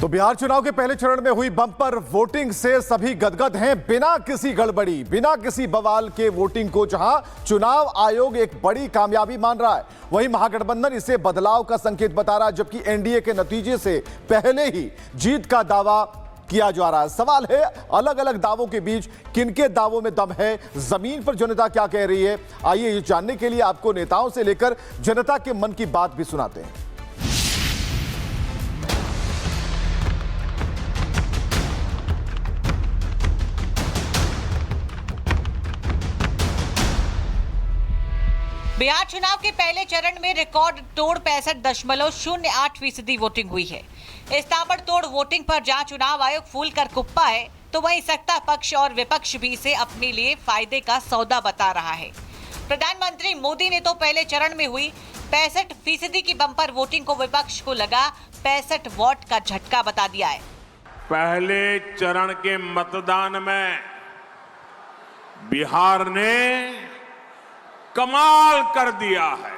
तो बिहार चुनाव के पहले चरण में हुई बम्पर वोटिंग से सभी गदगद हैं। बिना किसी गड़बड़ी, बिना किसी बवाल के वोटिंग को जहां चुनाव आयोग एक बड़ी कामयाबी मान रहा है, वहीं महागठबंधन इसे बदलाव का संकेत बता रहा है, जबकि एनडीए के नतीजे से पहले ही जीत का दावा किया जा रहा है। सवाल है, अलग अलग दावों के बीच किनके दावों में दम है, जमीन पर जनता क्या कह रही है। आइए ये जानने के लिए आपको नेताओं से लेकर जनता के मन की बात भी सुनाते हैं। बिहार चुनाव के पहले चरण में रिकॉर्ड तोड़ 65.08% वोटिंग हुई है। इस ताबड़तोड़ वोटिंग पर जहां चुनाव आयोग फूल कर कुप्पा है, तो वहीं सत्ता पक्ष और विपक्ष भी इसे अपने लिए फायदे का सौदा बता रहा है। प्रधानमंत्री मोदी ने तो पहले चरण में हुई 65% की बम्पर वोटिंग को विपक्ष को लगा 65 वोट का झटका बता दिया है। पहले चरण के मतदान में बिहार ने कमाल कर दिया है।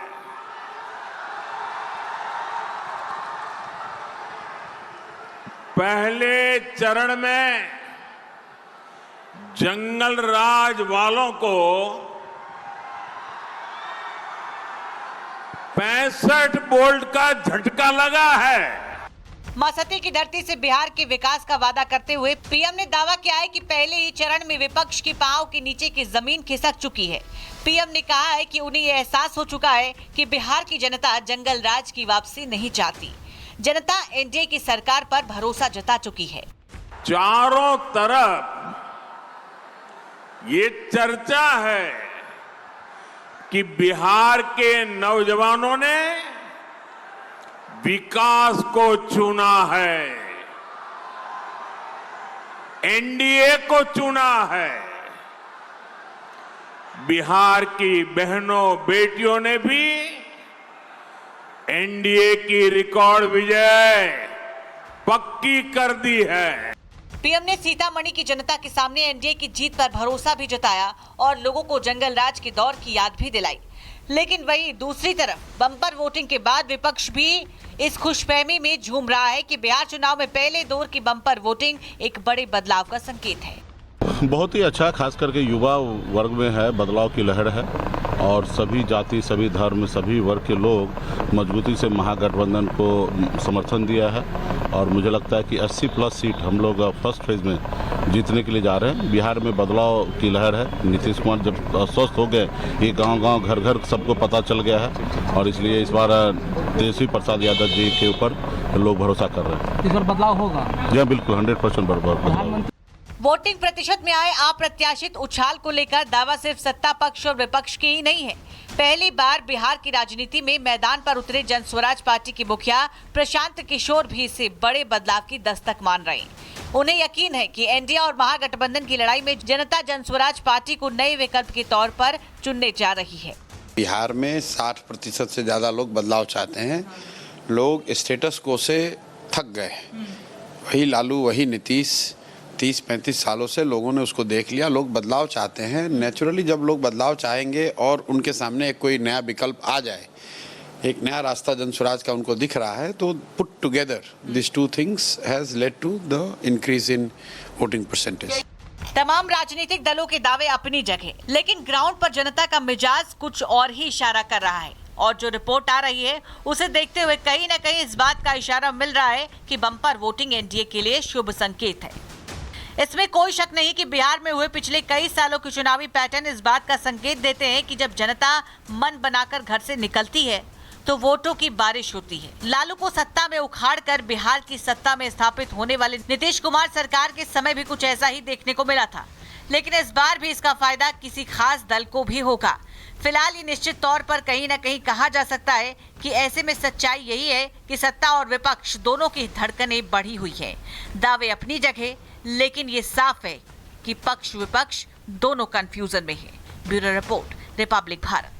पहले चरण में जंगल राज वालों को 65 वोल्ट का झटका लगा है। मां सती की धरती से बिहार के विकास का वादा करते हुए पीएम ने दावा किया है कि पहले ही चरण में विपक्ष की पांव के नीचे की जमीन खिसक चुकी है। पीएम ने कहा है कि उन्हें यह एहसास हो चुका है कि बिहार की जनता जंगल राज की वापसी नहीं चाहती। जनता एनडीए की सरकार पर भरोसा जता चुकी है। चारों तरफ ये चर्चा है कि बिहार के नौजवानों ने विकास को चुना है, एनडीए को चुना है। बिहार की बहनों बेटियों ने भी एनडीए की रिकॉर्ड विजय पक्की कर दी है। पीएम ने सीतामढ़ी की जनता के सामने एनडीए की जीत पर भरोसा भी जताया और लोगों को जंगल राज के दौर की याद भी दिलाई। लेकिन वहीं दूसरी तरफ बम्पर वोटिंग के बाद विपक्ष भी इस खुशफहमी में झूम रहा है कि बिहार चुनाव में पहले दौर की बम्पर वोटिंग एक बड़े बदलाव का संकेत है। बहुत ही अच्छा, खास करके युवा वर्ग में है, बदलाव की लहर है और सभी जाति, सभी धर्म, सभी वर्ग के लोग मजबूती से महागठबंधन को समर्थन दिया है और मुझे लगता है कि 80+ सीट हम लोग फर्स्ट फेज में जीतने के लिए जा रहे हैं। बिहार में बदलाव की लहर है। नीतीश कुमार जब अस्वस्थ हो गए, ये गांव-गांव, घर-घर सबको पता चल गया है और इसलिए इस बार तेजस्वी प्रसाद यादव जी के ऊपर लोग भरोसा कर रहे हैं। इस बार बदलाव होगा? जी बिल्कुल, 100% बदलाव। वोटिंग प्रतिशत में आए अप्रत्याशित उछाल को लेकर दावा सिर्फ सत्ता पक्ष और विपक्ष की ही नहीं है। पहली बार बिहार की राजनीति में मैदान पर उतरे जन स्वराज पार्टी के मुखिया प्रशांत किशोर भी इसे बड़े बदलाव की दस्तक मान रहे हैं। उन्हें यकीन है कि एनडीए और महागठबंधन की लड़ाई में जनता जन स्वराज पार्टी को नए विकल्प के तौर पर चुनने जा रही है। बिहार में 60% से ज्यादा लोग बदलाव चाहते हैं। लोग स्टेटस को से थक गए। वही लालू, वही नीतीश, 30-35 सालों से लोगों ने उसको देख लिया। लोग बदलाव चाहते हैं। नेचुरली जब लोग बदलाव चाहेंगे और उनके सामने एक कोई नया विकल्प आ जाए, एक नया रास्ता जन स्वराज का उनको दिख रहा है, तो put together this two things has led to the increase in voting percentage. तमाम राजनीतिक दलों के दावे अपनी जगह, लेकिन ग्राउंड पर जनता का मिजाज कुछ और ही इशारा कर रहा है और जो रिपोर्ट आ रही है उसे देखते हुए कहीं न कहीं इस बात का इशारा मिल रहा है कि बम्पर वोटिंग एनडीए के लिए शुभ संकेत है। इसमें कोई शक नहीं कि बिहार में हुए पिछले कई सालों के चुनावी पैटर्न इस बात का संकेत देते हैं कि जब जनता मन बनाकर घर से निकलती है तो वोटों की बारिश होती है। लालू को सत्ता में उखाड़कर बिहार की सत्ता में स्थापित होने वाले नीतीश कुमार सरकार के समय भी कुछ ऐसा ही देखने को मिला था, लेकिन इस बार भी इसका फायदा किसी खास दल को भी होगा। फिलहाल ये निश्चित तौर पर कहीं न कहीं कहा जा सकता है कि ऐसे में सच्चाई यही है कि सत्ता और विपक्ष दोनों की धड़कनें बढ़ी हुई है। दावे अपनी जगह, लेकिन ये साफ है कि पक्ष विपक्ष दोनों कंफ्यूजन में है। Bureau report, Republic Bharat.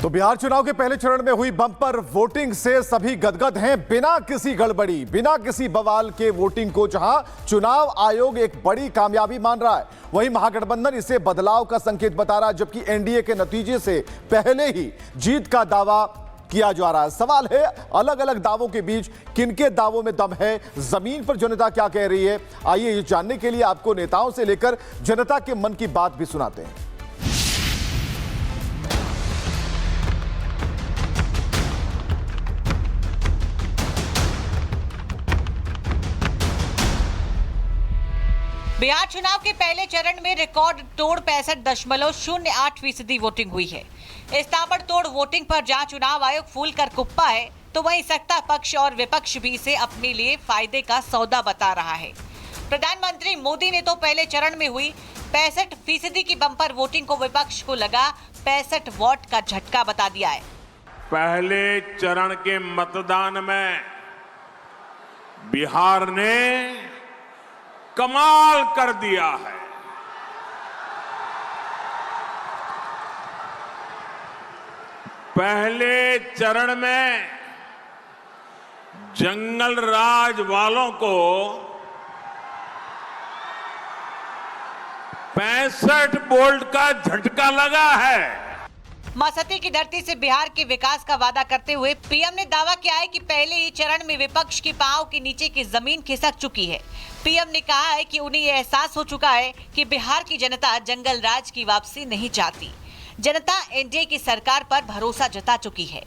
तो बिहार चुनाव के पहले चरण में हुई बम्पर वोटिंग से सभी गदगद हैं। बिना किसी गड़बड़ी, बिना किसी बवाल के वोटिंग को जहां चुनाव आयोग एक बड़ी कामयाबी मान रहा है, वहीं महागठबंधन इसे बदलाव का संकेत बता रहा है, जबकि एनडीए के नतीजे से पहले ही जीत का दावा किया जा रहा है। सवाल है अलग अलग दावों के बीच किनके दावों में दम है, जमीन पर जनता क्या कह रही है। आइए ये जानने के लिए आपको नेताओं से लेकर जनता के मन की बात भी सुनाते हैं। बिहार चुनाव के पहले चरण में रिकॉर्ड तोड़ 65.08% वोटिंग हुई है। इस ताबड़तोड़ वोटिंग पर जहां चुनाव आयोग फूल कर कुप्पा है, तो वहीं सत्ता पक्ष और विपक्ष भी इसे अपने लिए फायदे का सौदा बता रहा है। प्रधानमंत्री मोदी ने तो पहले चरण में हुई 65% की बम्पर वोटिंग को विपक्ष को लगा 65 वोट का झटका बता दिया है। पहले चरण के मतदान में बिहार ने कमाल कर दिया है। पहले चरण में जंगल राज वालों को 65 वोल्ट का झटका लगा है। मां सती की धरती से बिहार के विकास का वादा करते हुए पीएम ने दावा किया है कि पहले ही चरण में विपक्ष की पांव के नीचे की जमीन खिसक चुकी है। पीएम ने कहा है कि उन्हें यह एहसास हो चुका है कि बिहार की जनता जंगल राज की वापसी नहीं चाहती। जनता एनडीए की सरकार पर भरोसा जता चुकी है।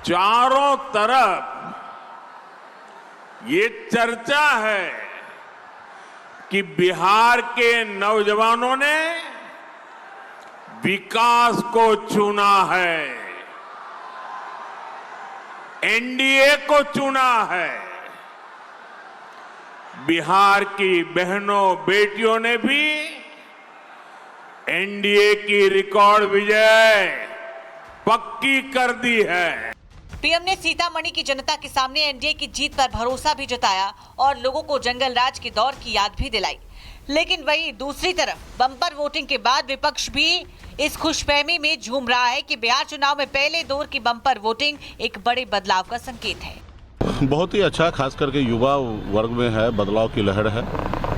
चारों तरफ ये चर्चा है कि बिहार के नौजवानों ने विकास को चुना है, एनडीए को चुना है। बिहार की बहनों बेटियों ने भी एनडीए की रिकॉर्ड विजय पक्की कर दी है। पीएम ने सीतामढ़ी की जनता के सामने एनडीए की जीत पर भरोसा भी जताया और लोगों को जंगल राज के दौर की याद भी दिलाई। लेकिन वहीं दूसरी तरफ बम्पर वोटिंग के बाद विपक्ष भी इस खुशफहमी में झूम रहा है कि बिहार चुनाव में पहले दौर की बम्पर वोटिंग एक बड़े बदलाव का संकेत है। बहुत ही अच्छा, खास करके युवा वर्ग में है, बदलाव की लहर है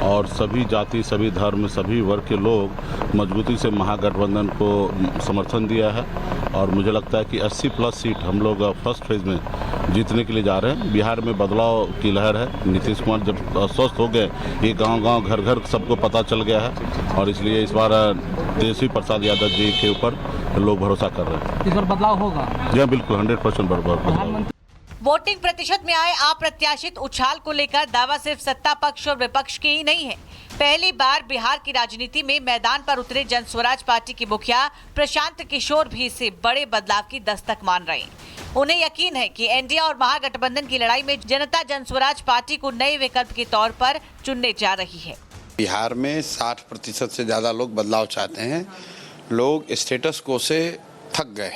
और सभी जाति, सभी धर्म, सभी वर्ग के लोग मजबूती से महागठबंधन को समर्थन दिया है और मुझे लगता है कि 80+ सीट हम लोग फर्स्ट फेज में जीतने के लिए जा रहे हैं। बिहार में बदलाव की लहर है। नीतीश कुमार जब स्वस्थ हो गए, ये गांव-गांव, घर-घर सबको पता चल गया है और इसलिए इस बार तेजस्वी प्रसाद यादव जी के ऊपर लोग भरोसा कर रहे हैं। इस बार बदलाव होगा? जी बिल्कुल, 100% बदलाव। वोटिंग प्रतिशत में आए अप्रत्याशित उछाल को लेकर दावा सिर्फ सत्ता पक्ष और विपक्ष की ही नहीं है। पहली बार बिहार की राजनीति में मैदान पर उतरे जन स्वराज पार्टी के मुखिया प्रशांत किशोर भी इसे बड़े बदलाव की दस्तक मान रहे हैं। उन्हें यकीन है कि एनडीए और महागठबंधन की लड़ाई में जनता जन स्वराज पार्टी को नए विकल्प के तौर पर चुनने जा रही है। बिहार में 60% से ज़्यादा लोग बदलाव चाहते हैं। लोग स्टेटस को से थक गए।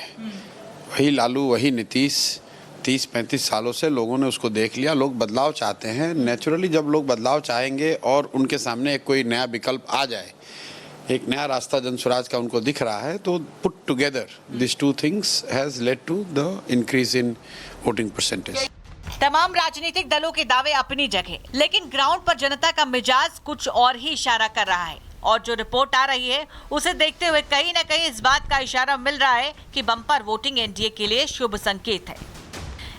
वही लालू, वही नीतीश, 30-35 सालों से लोगों ने उसको देख लिया। लोग बदलाव चाहते हैं। नेचुरली जब लोग बदलाव चाहेंगे और उनके सामने कोई नया विकल्प आ जाए, एक नया रास्ता जन स्वराज का उनको दिख रहा है, तो put together this two things has led to the increase in voting percentage. तमाम राजनीतिक दलों के दावे अपनी जगह, लेकिन ग्राउंड पर जनता का मिजाज कुछ और ही इशारा कर रहा है और जो रिपोर्ट आ रही है उसे देखते हुए कहीं न कहीं इस बात का इशारा मिल रहा है कि बम्पर वोटिंग एनडीए के लिए शुभ संकेत है।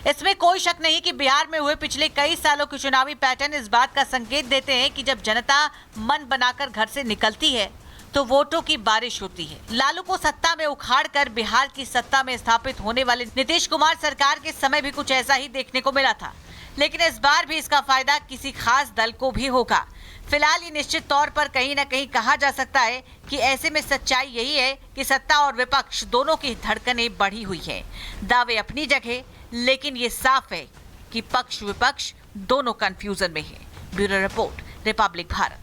इसमें कोई शक नहीं कि बिहार में हुए पिछले कई सालों के चुनावी पैटर्न इस बात का संकेत देते हैं कि जब जनता मन बनाकर घर से निकलती है तो वोटों की बारिश होती है। लालू को सत्ता में उखाड़कर बिहार की सत्ता में स्थापित होने वाले नीतीश कुमार सरकार के समय भी कुछ ऐसा ही देखने को मिला था, लेकिन इस बार भी इसका फायदा किसी खास दल को भी होगा। फिलहाल ये निश्चित तौर पर कहीं न कहीं कहा जा सकता है कि ऐसे में सच्चाई यही है कि सत्ता और विपक्ष दोनों की धड़कनें बढ़ी हुई है। दावे अपनी जगह, लेकिन ये साफ है कि पक्ष विपक्ष दोनों कंफ्यूजन में है। Bureau report, Republic Bharat.